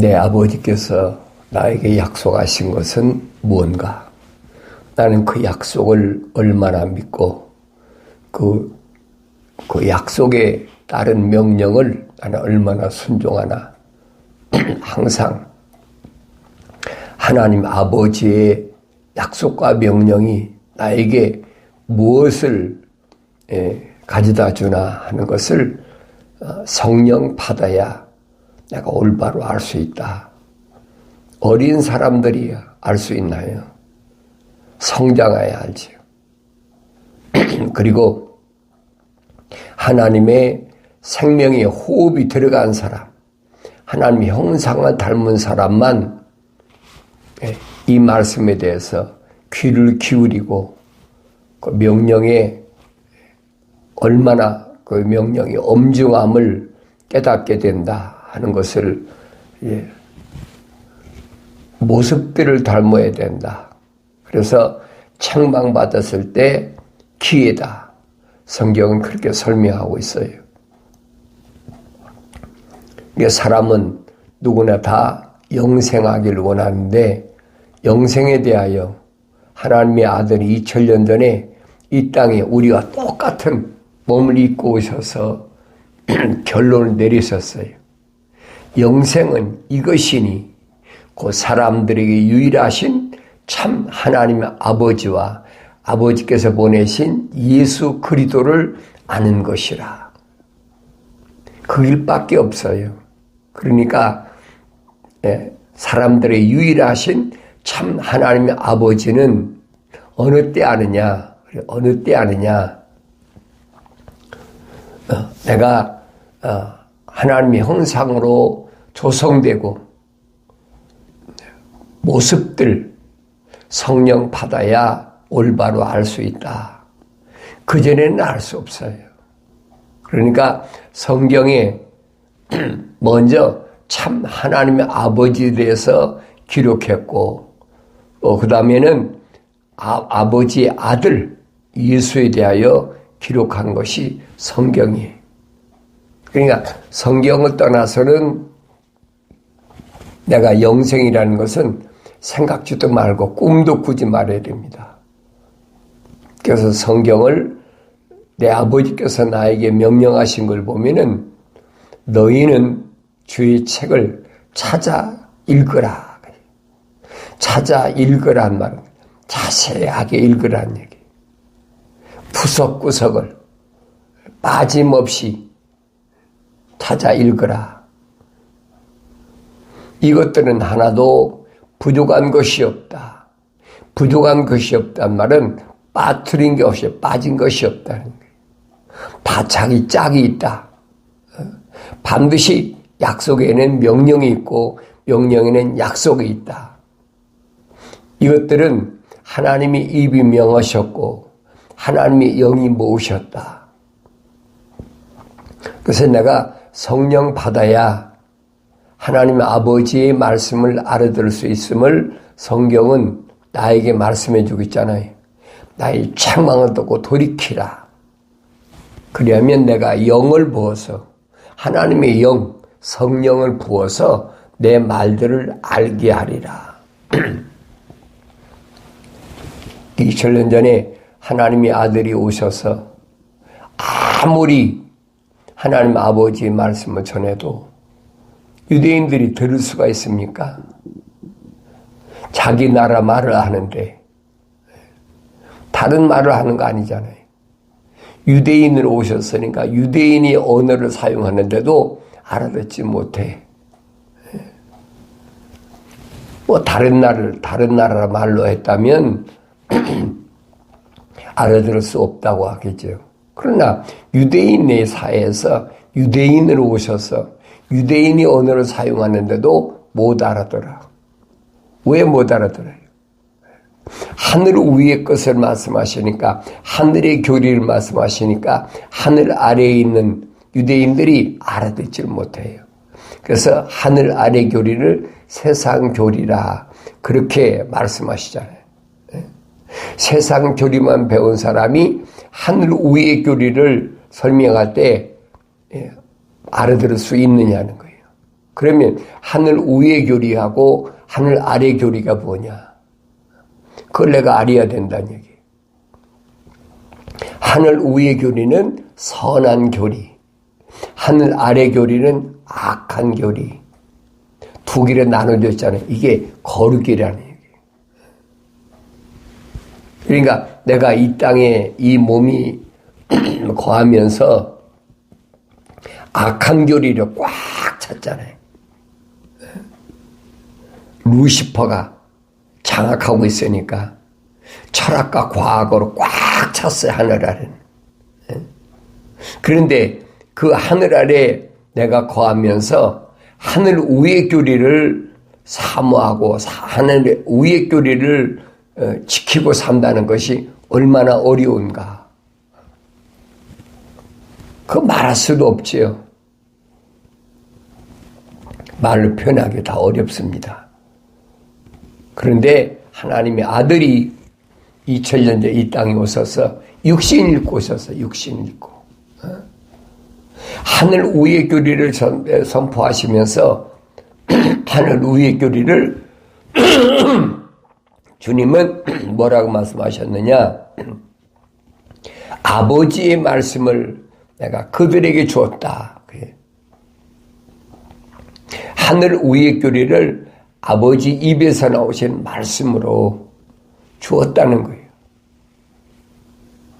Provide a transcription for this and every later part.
내 아버지께서 나에게 약속하신 것은 무언가? 나는 그 약속을 얼마나 믿고 그 약속에 따른 명령을 나는 얼마나 순종하나. 항상 하나님 아버지의 약속과 명령이 나에게 무엇을 가져다 주나 하는 것을 성령 받아야 내가 올바로 알 수 있다. 어린 사람들이 알 수 있나요? 성장해야 알지요. 그리고 하나님의 생명의 호흡이 들어간 사람, 하나님의 형상을 닮은 사람만 이 말씀에 대해서 귀를 기울이고 그 명령에 얼마나 그 명령의 엄중함을 깨닫게 된다 하는 것을 모습들을 닮아야 된다. 그래서 책망받았을 때 기회다. 성경은 그렇게 설명하고 있어요. 사람은 누구나 다 영생하기를 원하는데 영생에 대하여 하나님의 아들이 2000년 전에 이 땅에 우리와 똑같은 몸을 입고 오셔서 결론을 내리셨어요. 영생은 이것이니 그 사람들에게 유일하신 참 하나님의 아버지와 아버지께서 보내신 예수 그리스도를 아는 것이라. 그 길밖에 없어요. 그러니까 사람들의 유일하신 참 하나님의 아버지는 어느 때 아느냐? 어느 때 아느냐? 내가 하나님의 형상으로 조성되고 모습들 성령 받아야 올바로 알 수 있다. 그전에는 알 수 없어요. 그러니까 성경에 먼저 참 하나님의 아버지에 대해서 기록했고 그 다음에는 아버지의 아들 예수에 대하여 기록한 것이 성경이에요. 그러니까 성경을 떠나서는 내가 영생이라는 것은 생각지도 말고 꿈도 꾸지 말아야 됩니다. 그래서 성경을 내 아버지께서 나에게 명령하신 걸 보면은 너희는 주의 책을 찾아 읽으라. 찾아 읽으란 말은 자세하게 읽으란 얘기. 구석구석을 빠짐없이 찾아 읽으라. 이것들은 하나도 부족한 것이 없다. 부족한 것이 없단 말은 빠뜨린 게 없이 빠진 것이 없다는 거예요. 다 자기 짝이 있다. 반드시 약속에는 명령이 있고 명령에는 약속이 있다. 이것들은 하나님이 입이 명하셨고 하나님의 영이 모으셨다. 그래서 내가 성령 받아야 하나님의 아버지의 말씀을 알아들을 수 있음을 성경은 나에게 말씀해 주고 있잖아요. 나의 책망을 듣고 돌이키라. 그리하면 내가 영을 부어서 하나님의 영, 성령을 부어서 내 말들을 알게 하리라. 2000년 전에 하나님의 아들이 오셔서 아무리 하나님 아버지의 말씀을 전해도 유대인들이 들을 수가 있습니까? 자기 나라 말을 하는데 다른 말을 하는 거 아니잖아요. 유대인으로 오셨으니까 유대인이 언어를 사용하는데도 알아듣지 못해. 뭐 다른 나라 말로 했다면 알아들을 수 없다고 하겠죠. 그러나 유대인 내 사회에서 유대인으로 오셔서 유대인이 언어를 사용하는데도 못 알아들어. 왜 못 알아들어요? 하늘 위의 것을 말씀하시니까, 하늘의 교리를 말씀하시니까 하늘 아래에 있는 유대인들이 알아듣지를 못해요. 그래서 하늘 아래 교리를 세상 교리라 그렇게 말씀하시잖아요. 세상 교리만 배운 사람이 하늘 위의 교리를 설명할 때 알아들을 수 있느냐는 거예요. 그러면 하늘 위의 교리하고 하늘 아래 교리가 뭐냐? 그걸 내가 알아야 된다는 얘기. 하늘 위의 교리는 선한 교리, 하늘 아래 교리는 악한 교리. 두 길에 나눠져 있잖아요. 이게 거룩이라는 얘기. 그러니까 내가 이 땅에 이 몸이 거하면서 악한 교리를 꽉 찼잖아요. 루시퍼가 장악하고 있으니까 철학과 과학으로 꽉 찼어요, 하늘 아래는. 그런데 그 하늘 아래 내가 거하면서 하늘 위의 교리를 사모하고 하늘 위의 교리를 지키고 산다는 것이 얼마나 어려운가. 그거 말할 수도 없지요. 말로 표현하기 다 어렵습니다. 그런데 하나님의 아들이 2000년 전 이 땅에 오셔서 육신 입고 오셔서 육신 입고 하늘 위의 교리를 선포하시면서 하늘 위의 교리를 주님은 뭐라고 말씀하셨느냐? 아버지의 말씀을 내가 그들에게 주었다. 하늘 위의 교리를 아버지 입에서 나오신 말씀으로 주었다는 거예요.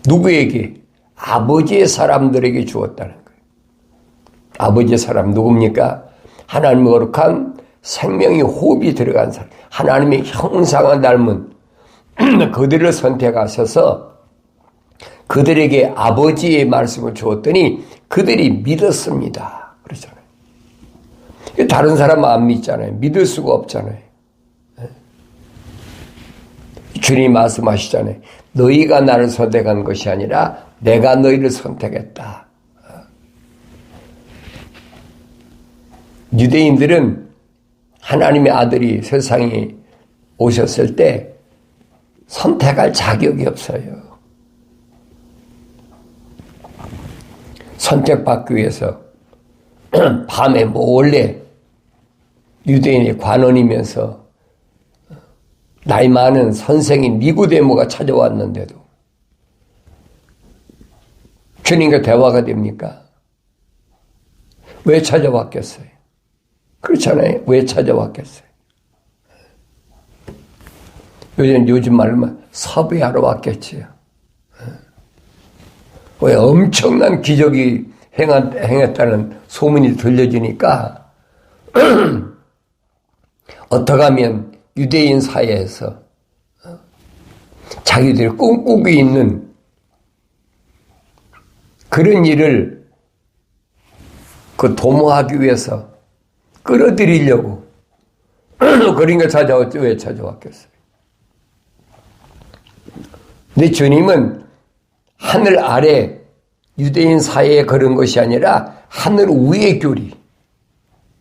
누구에게? 아버지의 사람들에게 주었다는 거예요. 아버지의 사람 누굽니까? 하나님의 거룩한 생명의 호흡이 들어간 사람, 하나님의 형상을 닮은 그들을 선택하셔서 그들에게 아버지의 말씀을 주었더니 그들이 믿었습니다. 그러잖아요. 다른 사람은 안 믿잖아요. 믿을 수가 없잖아요. 주님이 말씀하시잖아요. 너희가 나를 선택한 것이 아니라 내가 너희를 선택했다. 유대인들은 하나님의 아들이 세상에 오셨을 때 선택할 자격이 없어요. 선택받기 위해서 밤에 몰래 유대인의 관원이면서 나이 많은 선생인 니고데모가 찾아왔는데도 주님과 대화가 됩니까? 왜 찾아왔겠어요? 그렇잖아요. 왜 찾아왔겠어요? 요즘 말로만 섭외하러 왔겠지요. 왜 엄청난 기적이 행했다는 소문이 들려지니까 어떻게 하면 유대인 사회에서 자기들이 꿈꾸고 있는 그런 일을 도모하기 위해서 끌어들이려고 그러니까 찾아왔죠. 왜 찾아왔겠어요? 근데 주님은 하늘 아래 유대인 사회에 그런 것이 아니라 하늘 위의 교리,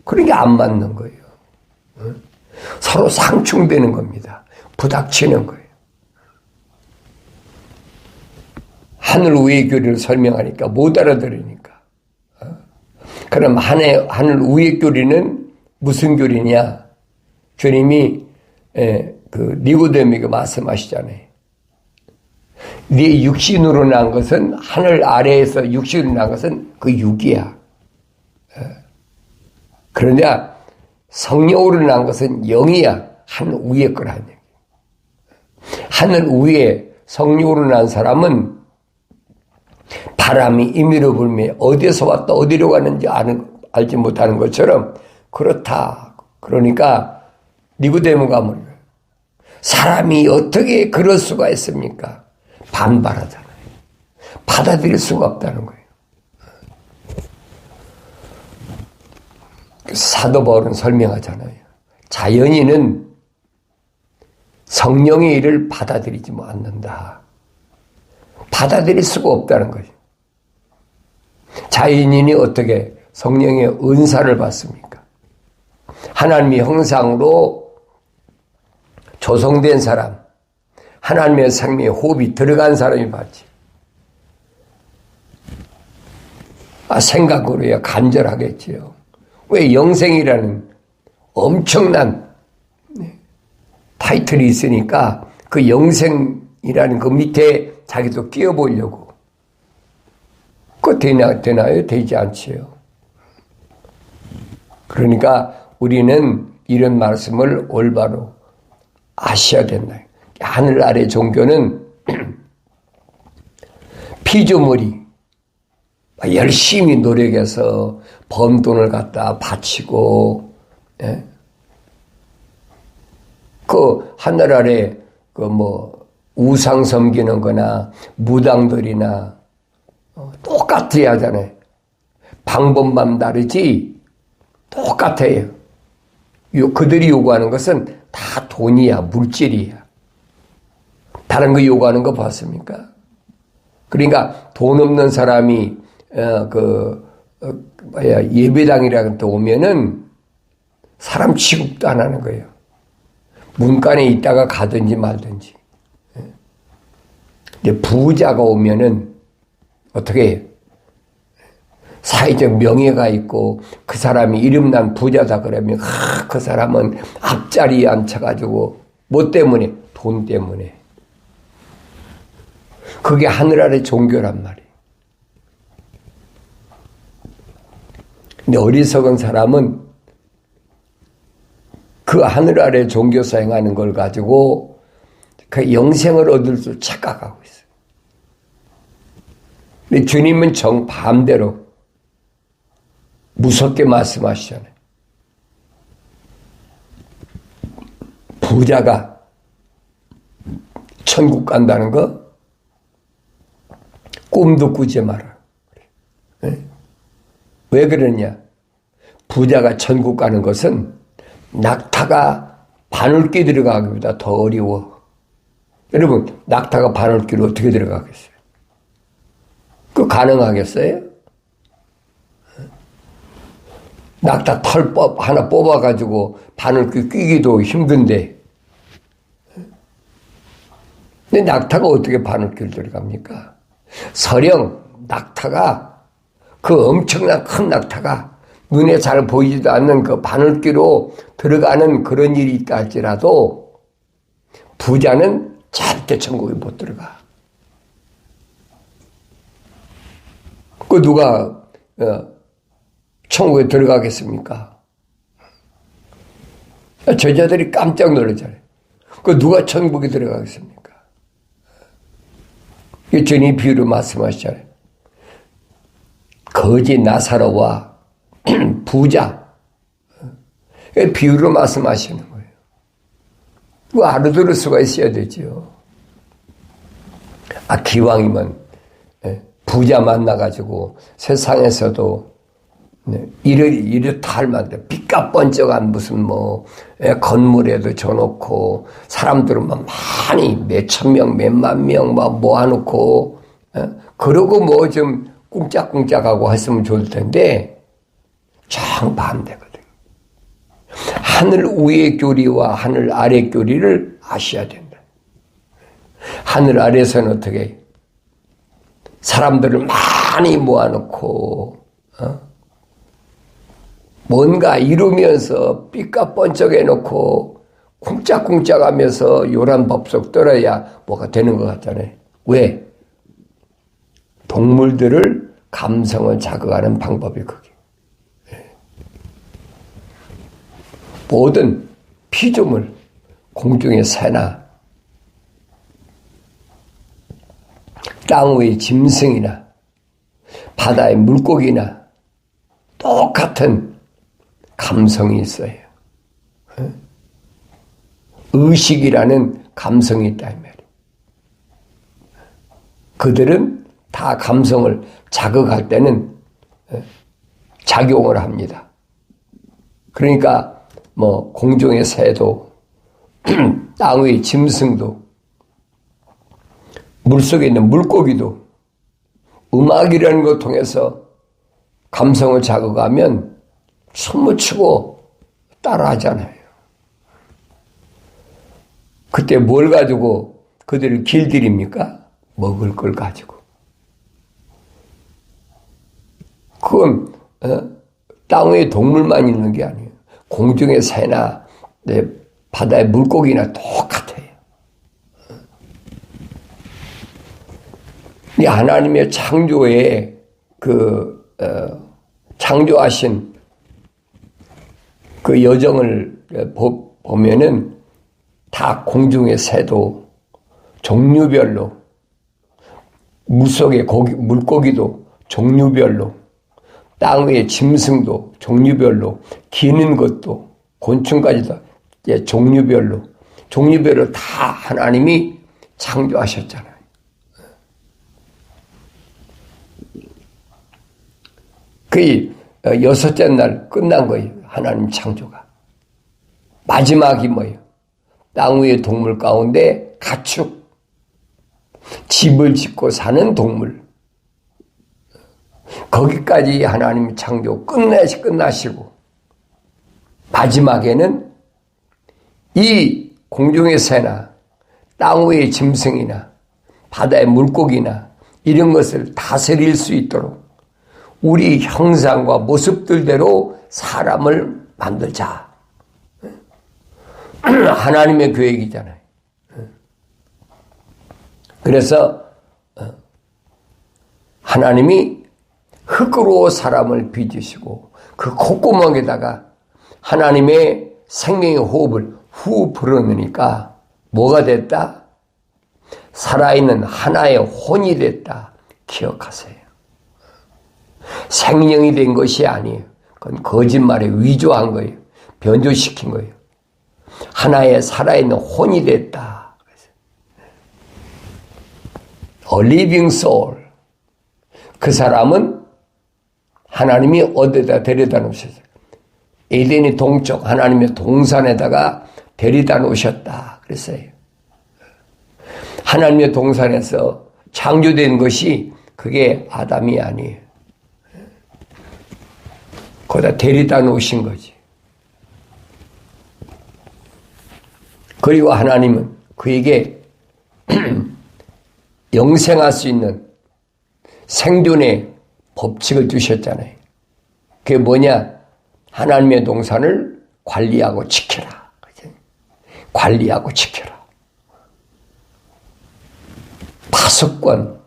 그런 게 안 맞는 거예요. 서로 상충되는 겁니다. 부닥치는 거예요. 하늘 위의 교리를 설명하니까 못 알아들으니까. 그럼 하늘 위의 교리는 무슨 교리냐? 주님이 니고데모에게 말씀하시잖아요. 네 육신으로 난 것은 하늘 아래에서 육신으로 난 것은 그 육이야. 그러냐 성령으로 난 것은 영이야. 하늘 위에 거라는 얘기. 하늘 위에 성령으로 난 사람은 바람이 임의로 불며 어디에서 왔다 어디로 가는지 알지 못하는 것처럼 그렇다. 그러니까 니고데모가 뭐예요? 사람이 어떻게 그럴 수가 있습니까? 반발하잖아요. 받아들일 수가 없다는 거예요. 사도 바울은 설명하잖아요. 자연인은 성령의 일을 받아들이지 않는다. 받아들일 수가 없다는 거죠. 자연인이 어떻게 성령의 은사를 받습니까? 하나님의 형상으로 조성된 사람, 하나님의 생명의 호흡이 들어간 사람이 받지. 생각으로야 간절하겠지요. 왜? 영생이라는 엄청난 타이틀이 있으니까 그 영생이라는 그 밑에 자기도 끼워보려고. 그거 되나요? 되지 않지요. 그러니까 우리는 이런 말씀을 올바로 아셔야 된다. 하늘 아래 종교는 피조물이 열심히 노력해서 번 돈을 갖다 바치고, 예? 그 하늘 아래 그 뭐 우상 섬기는 거나 무당들이나 똑같아야 하잖아요. 방법만 다르지 똑같아요. 그들이 요구하는 것은 다 돈이야, 물질이야. 다른 거 요구하는 거 봤습니까? 그러니까 돈 없는 사람이 예배당이라는 데 오면은 사람 취급도 안 하는 거예요. 문간에 있다가 가든지 말든지. 이제 부자가 오면은 어떻게 해요? 사회적 명예가 있고 그 사람이 이름난 부자다 그러면 그 사람은 앞자리에 앉혀가지고 뭐 때문에? 돈 때문에. 그게 하늘 아래 종교란 말이에요. 근데 어리석은 사람은 그 하늘 아래 종교 사행하는 걸 가지고 그 영생을 얻을 줄 착각하고 있어요. 근데 주님은 정반대로 무섭게 말씀하시잖아요. 부자가 천국 간다는 거 꿈도 꾸지 마라. 왜 그러냐? 부자가 천국 가는 것은 낙타가 바늘귀 들어가기보다 더 어려워. 여러분, 낙타가 바늘귀로 어떻게 들어가겠어요? 그거 가능하겠어요? 낙타 털 하나 뽑아가지고 바늘귀 끼기도 힘든데. 근데 낙타가 어떻게 바늘귀를 들어갑니까? 설령 낙타가 그 엄청난 큰 낙타가 눈에 잘 보이지도 않는 그 바늘귀로 들어가는 그런 일이 있다 할지라도 부자는 절대 천국에 못 들어가. 그 누가 천국에 들어가겠습니까? 저자들이 깜짝 놀라잖아요. 그 누가 천국에 들어가겠습니까? 주님 비유로 말씀하시잖아요. 거지 나사로와 부자. 비유로 말씀하시는 거예요. 그거 알아들을 수가 있어야 되죠. 기왕이면 부자 만나가지고 세상에서도 이렇다 할 만데 빚값 번쩍한 무슨 건물에도 줘놓고 사람들은 많이 몇천 명, 몇만 명 모아놓고 그러고 좀 꿍짝꿍짝하고 했으면 좋을 텐데 정반대거든요. 하늘 위의 교리와 하늘 아래 교리를 아셔야 된다. 하늘 아래에서는 어떻게 해요? 사람들을 많이 모아놓고 뭔가 이루면서 삐까 번쩍해놓고 쿵짝쿵짝하면서 요란 법석 떨어야 뭐가 되는 것 같잖아요. 왜? 동물들을 감성을 자극하는 방법이 그게. 모든 피조물, 공중의 새나 땅 위의 짐승이나 바다의 물고기나 똑같은 감성이 있어요. 의식이라는 감성이 있다 이 말이에요. 그들은 다 감성을 자극할 때는 작용을 합니다. 그러니까 공중의 새도 땅 위의 짐승도 물속에 있는 물고기도 음악이라는 것 통해서 감성을 자극하면 춤을 추고 따라하잖아요. 그때 뭘 가지고 그들을 길들입니까? 먹을 걸 가지고. 그건 땅 위에 동물만 있는 게 아니에요. 공중의 새나 바다의 물고기나 똑같아요. 이 하나님의 창조에 창조하신 그 여정을 보면은 다 공중의 새도 종류별로, 물속의 물고기도 종류별로, 땅 위의 짐승도 종류별로, 기는 것도 곤충까지도 종류별로 다 하나님이 창조하셨잖아요. 그 여섯째 날 끝난 거예요. 하나님 창조가. 마지막이 뭐예요? 땅 위의 동물 가운데 가축, 집을 짓고 사는 동물, 거기까지 하나님 창조 끝나시고 마지막에는 이 공중의 새나 땅 위의 짐승이나 바다의 물고기나 이런 것을 다스릴 수 있도록 우리 형상과 모습들대로 사람을 만들자. 하나님의 계획이잖아요. 그래서 하나님이 흙으로 사람을 빚으시고 그 콧구멍에다가 하나님의 생명의 호흡을 후 불어넣으니까 뭐가 됐다? 살아있는 하나의 혼이 됐다. 기억하세요. 생명이 된 것이 아니에요. 그건 거짓말에 위조한 거예요. 변조시킨 거예요. 하나의 살아있는 혼이 됐다. A living soul. 그 사람은 하나님이 어디다 데려다 놓으셨어요? 에덴의 동쪽 하나님의 동산에다가 데려다 놓으셨다. 그랬어요. 하나님의 동산에서 창조된 것이 그게 아담이 아니에요. 거기다 데려다 놓으신 거지. 그리고 하나님은 그에게 영생할 수 있는 생존의 법칙을 주셨잖아요. 그게 뭐냐? 하나님의 동산을 관리하고 지켜라. 관리하고 지켜라. 파수권,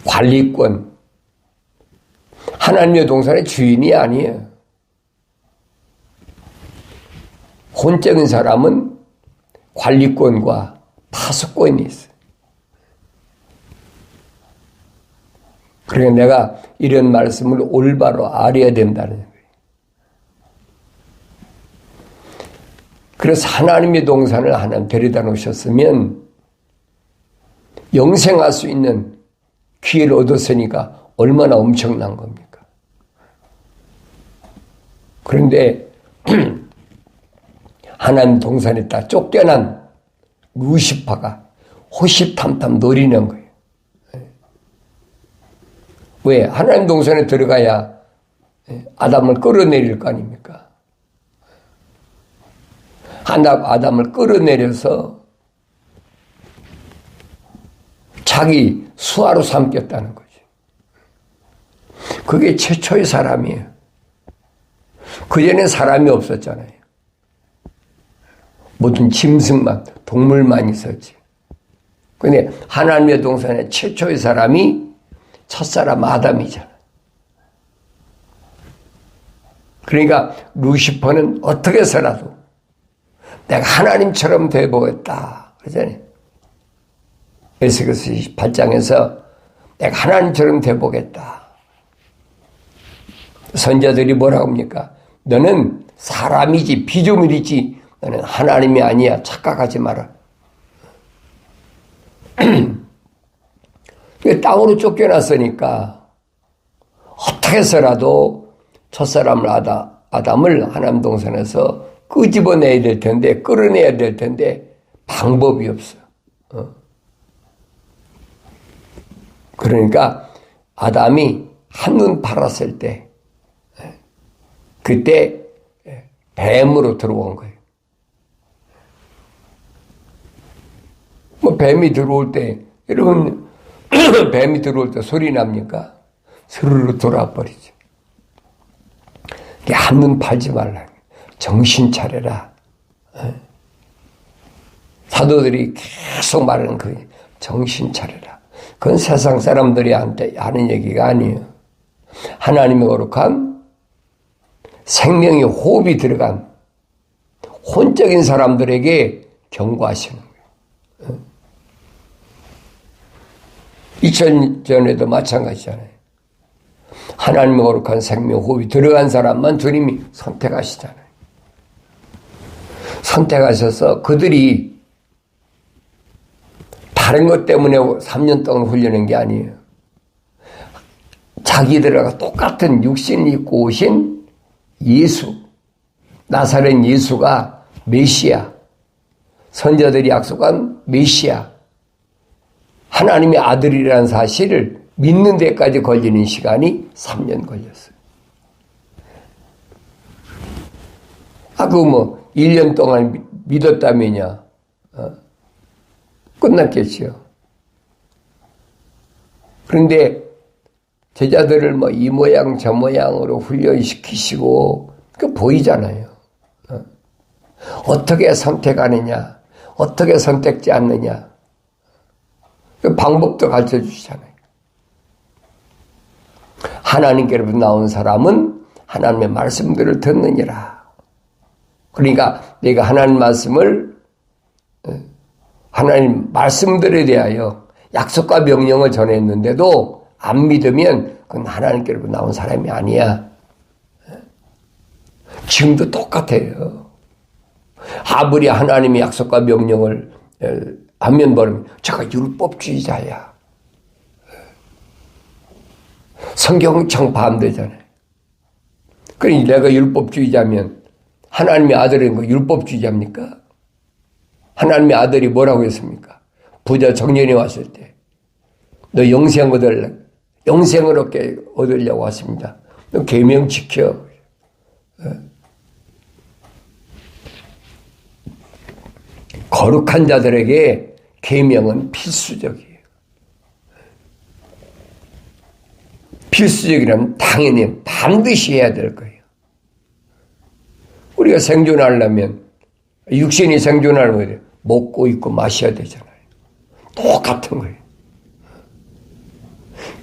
관리권. 하나님의 동산의 주인이 아니에요. 혼적인 사람은 관리권과 파수권이 있어요. 그러니까 내가 이런 말씀을 올바로 알아야 된다는 거예요. 그래서 하나님의 동산을 하나님 데려다 놓으셨으면 영생할 수 있는 기회를 얻었으니까 얼마나 엄청난 겁니까? 그런데 하나님 동산에 딱 쫓겨난 루시파가 호시탐탐 노리는 거예요. 왜? 하나님 동산에 들어가야 아담을 끌어내릴 거 아닙니까? 아담을 끌어내려서 자기 수하로 삼겠다는 거죠. 그게 최초의 사람이에요. 그전에 사람이 없었잖아요. 모든 짐승만, 동물만 있었지. 근데 하나님의 동산의 최초의 사람이 첫사람 아담이잖아. 그러니까 루시퍼는 어떻게 해서라도 내가 하나님처럼 되보겠다. 그러잖아요. 에스겔서 28장에서 내가 하나님처럼 되보겠다. 선자들이 뭐라고 합니까? 너는 사람이지 피조물이지 너는 하나님이 아니야. 착각하지 마라. 땅으로 쫓겨났으니까 어떻게 해서라도 첫사람을 아담을 하나님 동산에서 끄집어내야 될 텐데 끌어내야 될 텐데 방법이 없어. 그러니까 아담이 한눈 팔았을 때 그때 뱀으로 들어온 거예요. 뭐 뱀이 들어올 때 여러분 뱀이 들어올 때 소리 납니까? 스르르 돌아버리죠. 한눈 팔지 말라. 정신 차려라. 사도들이 계속 말하는 그 정신 차려라. 그건 세상 사람들이 하는 얘기가 아니에요. 하나님의 거룩한 생명의 호흡이 들어간 혼적인 사람들에게 경고하시는 거예요. 2000년 전에도 마찬가지잖아요. 하나님의 거룩한 생명 호흡이 들어간 사람만 주님이 선택하시잖아요. 선택하셔서 그들이 다른 것 때문에 3년 동안 훈련한 게 아니에요. 자기들과 똑같은 육신을 입고 오신 예수, 나사렛 예수가 메시아, 선자들이 약속한 메시아, 하나님의 아들이라는 사실을 믿는 데까지 걸리는 시간이 3년 걸렸어요. 그 1년 동안 믿었다면야 끝났겠지요. 그런데 제자들을 이 모양 저 모양으로 훈련시키시고 그 보이잖아요. 어떻게 선택하느냐, 어떻게 선택지 않느냐, 그 방법도 가르쳐 주시잖아요. 하나님께로부터 나온 사람은 하나님의 말씀들을 듣느니라. 그러니까 내가 하나님 말씀들에 대하여 약속과 명령을 전했는데도 안 믿으면 그건 하나님께로부터 나온 사람이 아니야. 지금도 똑같아요. 아무리 하나님의 약속과 명령을 하면 뭐냐면 제가 율법주의자야. 성경은 정반대잖아요. 그러니 내가 율법주의자면 하나님의 아들인 거 율법주의자입니까? 하나님의 아들이 뭐라고 했습니까? 부자 청년이 왔을 때 너 영생 얻을래? 영생을 얻으려고 왔습니다. 너 계명 지켜. 거룩한 자들에게 계명은 필수적이에요. 필수적이라면 당연히 반드시 해야 될 거예요. 우리가 생존하려면 육신이 생존하려면 먹고 입고 마셔야 되잖아요. 똑같은 거예요.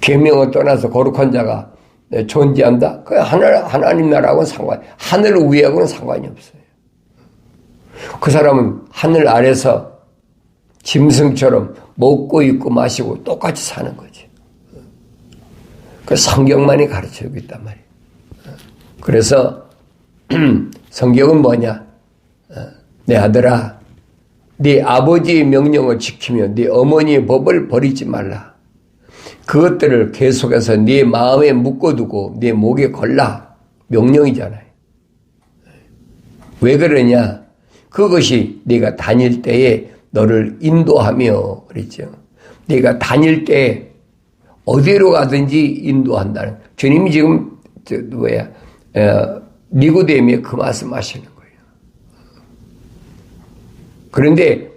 계명을 떠나서 거룩한 자가 존재한다? 그 하나님 나라하고는 하늘 위하고는 상관이 없어요. 그 사람은 하늘 아래서 짐승처럼 먹고 입고 마시고 똑같이 사는 거지. 그 성경만이 가르쳐주고 있단 말이에요. 그래서 성경은 뭐냐? 내 아들아, 네 아버지의 명령을 지키며 네 어머니의 법을 버리지 말라. 그것들을 계속해서 네 마음에 묶어두고 네 목에 걸라. 명령이잖아요. 왜 그러냐? 그것이 네가 다닐 때에 너를 인도하며 그랬죠. 네가 다닐 때 어디로 가든지 인도한다는. 주님이 지금 니고데미에 그 말씀하시는 거예요. 그런데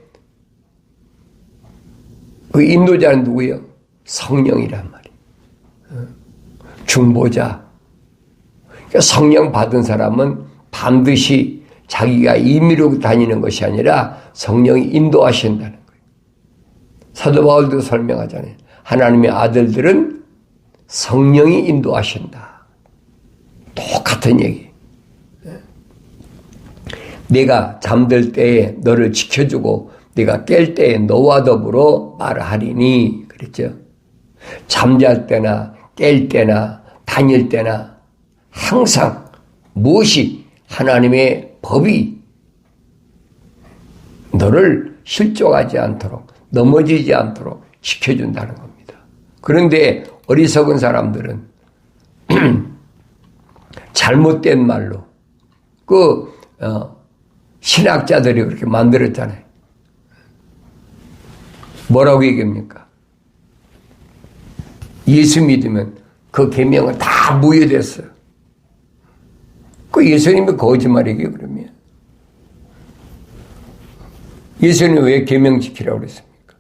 그 인도자는 누구예요? 성령이란 말이에요. 중보자. 그러니까 성령 받은 사람은 반드시 자기가 임의로 다니는 것이 아니라 성령이 인도하신다는 거예요. 사도 바울도 설명하잖아요. 하나님의 아들들은 성령이 인도하신다. 똑같은 얘기. 내가 잠들 때에 너를 지켜주고 내가 깰 때에 너와 더불어 말하리니 그랬죠. 잠잘 때나 깰 때나 다닐 때나 항상 무엇이 하나님의 법이 너를 실족하지 않도록 넘어지지 않도록 지켜준다는 겁니다. 그런데 어리석은 사람들은 잘못된 말로 신학자들이 그렇게 만들었잖아요. 뭐라고 얘기합니까? 예수 믿으면 그 계명은 다 무효됐어요. 그 예수님이 거짓말이에요, 그러면. 예수님이 왜 계명 지키라고 그랬습니까?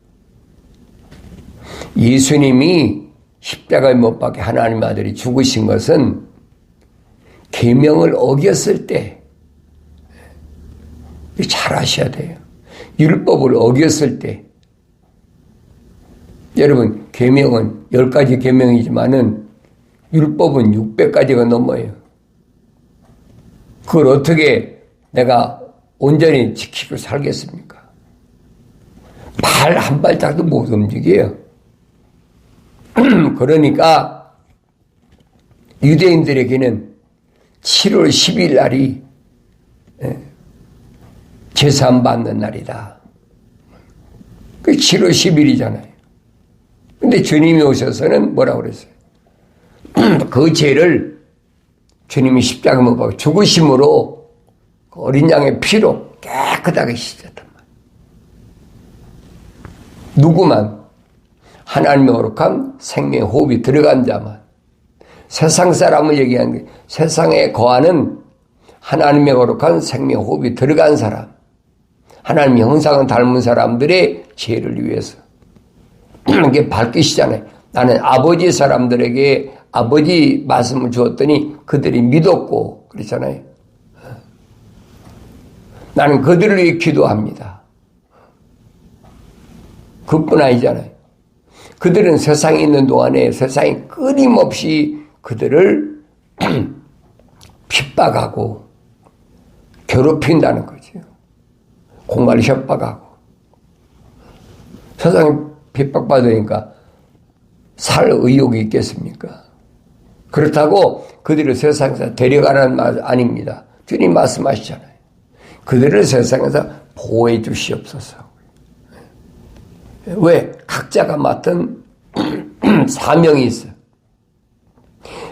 예수님이 십자가에 못 박혀 하나님의 아들이 죽으신 것은 계명을 어겼을 때 잘 아셔야 돼요. 율법을 어겼을 때 여러분 계명은 10가지 계명이지만은 율법은 600가지가 넘어요. 그걸 어떻게 내가 온전히 지키고 살겠습니까? 발 한 발짝도 못 움직여요. 그러니까 유대인들에게는 7월 10일 날이 제사 받는 날이다. 그 7월 10일이잖아요. 근데 주님이 오셔서는 뭐라고 그랬어요? 그 죄를 주님이 십자가 못 박고 죽으심으로 그 어린 양의 피로 깨끗하게 씻었단 말이에요. 누구만 하나님의 거룩한 생명의 호흡이 들어간 자만, 세상 사람을 얘기하는 게 세상에 거하는 하나님의 거룩한 생명의 호흡이 들어간 사람, 하나님의 형상을 닮은 사람들의 죄를 위해서 이게 밝히시잖아요. 나는 아버지 사람들에게 아버지 말씀을 주었더니 그들이 믿었고 그렇잖아요. 나는 그들을 위해 기도합니다. 그뿐 아니잖아요. 그들은 세상에 있는 동안에 세상이 끊임없이 그들을 핍박하고 괴롭힌다는 거죠. 공갈을 협박하고. 세상에 핍박받으니까 살 의욕이 있겠습니까? 그렇다고 그들을 세상에서 데려가라는 말 아닙니다. 주님 말씀하시잖아요. 그들을 세상에서 보호해 주시옵소서. 왜? 각자가 맡은 사명이 있어요.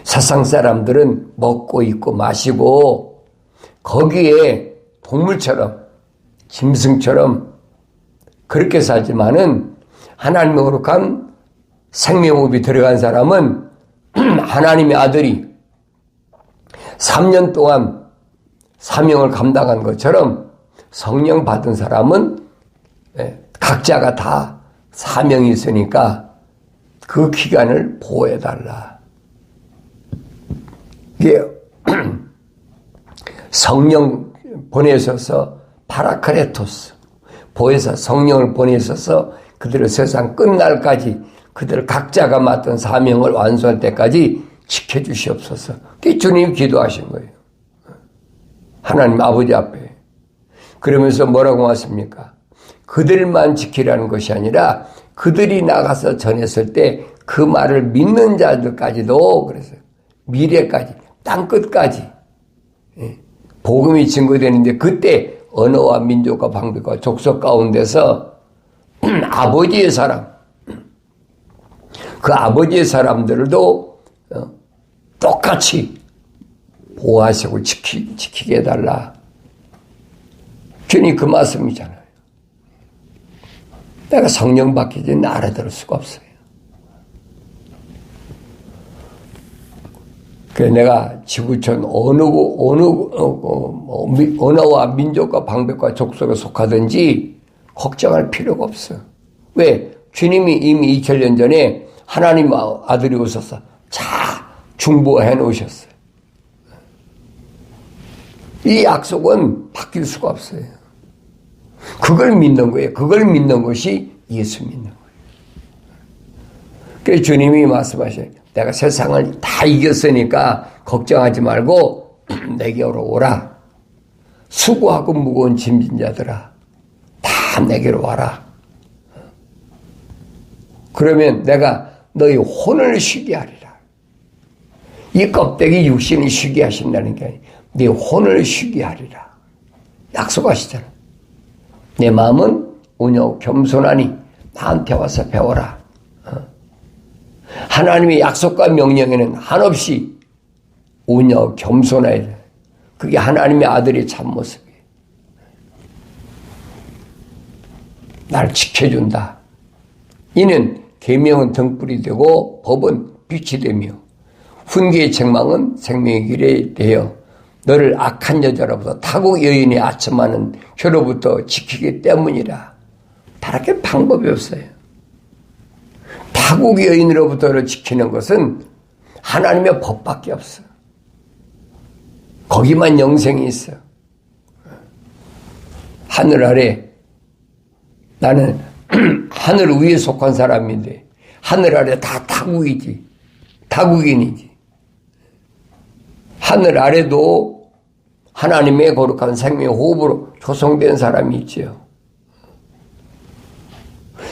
세상 사람들은 먹고 입고 마시고 거기에 동물처럼 짐승처럼 그렇게 살지만은 하나님의 거룩한 생명호흡이 들어간 사람은 하나님의 아들이 3년 동안 사명을 감당한 것처럼 성령 받은 사람은 각자가 다 사명이 있으니까 그 기간을 보호해달라. 이게 성령 보내셔서 파라크레토스 보혜사 성령을 보내셔서 그들을 세상 끝날까지 그들 각자가 맡은 사명을 완수할 때까지 지켜주시옵소서. 그게 주님이 기도하신 거예요. 하나님 아버지 앞에. 그러면서 뭐라고 하십니까? 그들만 지키라는 것이 아니라 그들이 나가서 전했을 때 그 말을 믿는 자들까지도 그래서 미래까지 땅끝까지 복음이 증거되는데 그때 언어와 민족과 방백과 족속 가운데서 아버지의 사람 그 아버지의 사람들도 똑같이 보호하시고 지키게 해달라. 주님 그 말씀이잖아요. 내가 성령 받기 전에 알아들을 수가 없어요. 그래서 내가 지구촌 언어와 민족과 방백과 족속에 속하든지 걱정할 필요가 없어요. 왜? 주님이 이미 2000년 전에 하나님 아들이 오셔서 중보해 놓으셨어요. 이 약속은 바뀔 수가 없어요. 그걸 믿는 거예요. 그걸 믿는 것이 예수 믿는 거예요. 그래서 주님이 말씀하셔요. 내가 세상을 다 이겼으니까 걱정하지 말고 내게로 오라. 수고하고 무거운 짐진 자들아 다 내게로 와라. 그러면 내가 너희 혼을 쉬게 하리라. 이 껍데기 육신을 쉬게 하신다는 게 아니라 네 혼을 쉬게 하리라. 약속하시잖아. 내 마음은 온유하고 겸손하니 나한테 와서 배워라. 하나님의 약속과 명령에는 한없이 온유하고 겸손해야 돼. 그게 하나님의 아들의 참모습이에요. 날 지켜준다. 이는 계명은 등불이 되고 법은 빛이 되며 훈계의 책망은 생명의 길에 되어 너를 악한 여자로부터 타국 여인의 아첨하는 혀로부터 지키기 때문이라. 다르게 방법이 없어요. 타국 여인으로부터를 지키는 것은 하나님의 법밖에 없어요. 거기만 영생이 있어. 하늘 아래, 나는 하늘 위에 속한 사람인데 하늘 아래 다 타국이지. 타국인이지. 하늘 아래도 하나님의 거룩한 생명의 호흡으로 조성된 사람이 있지요.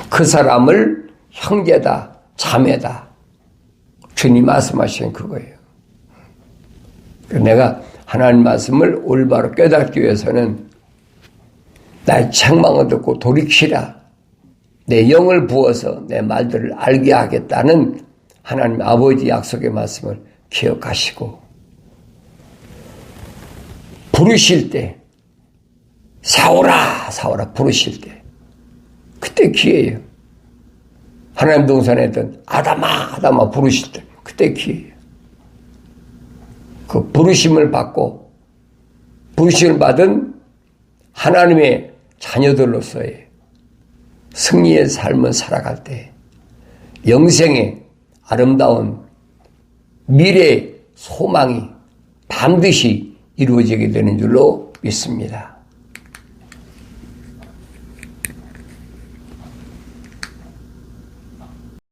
그 사람을 형제다, 자매다. 주님 말씀하신 그거예요. 내가 하나님 말씀을 올바로 깨닫기 위해서는 나의 책망을 듣고 돌이키라. 내 영을 부어서 내 말들을 알게 하겠다는 하나님 아버지 약속의 말씀을 기억하시고 부르실 때 사오라 사오라 부르실 때 그때 기회예요. 하나님 동산에 있던 아담아 아담아 부르실 때 그때 기회예요. 그 부르심을 받고 부르심을 받은 하나님의 자녀들로서의 승리의 삶을 살아갈 때 영생의 아름다운 미래의 소망이 반드시 이루어지게 되는 줄로 믿습니다.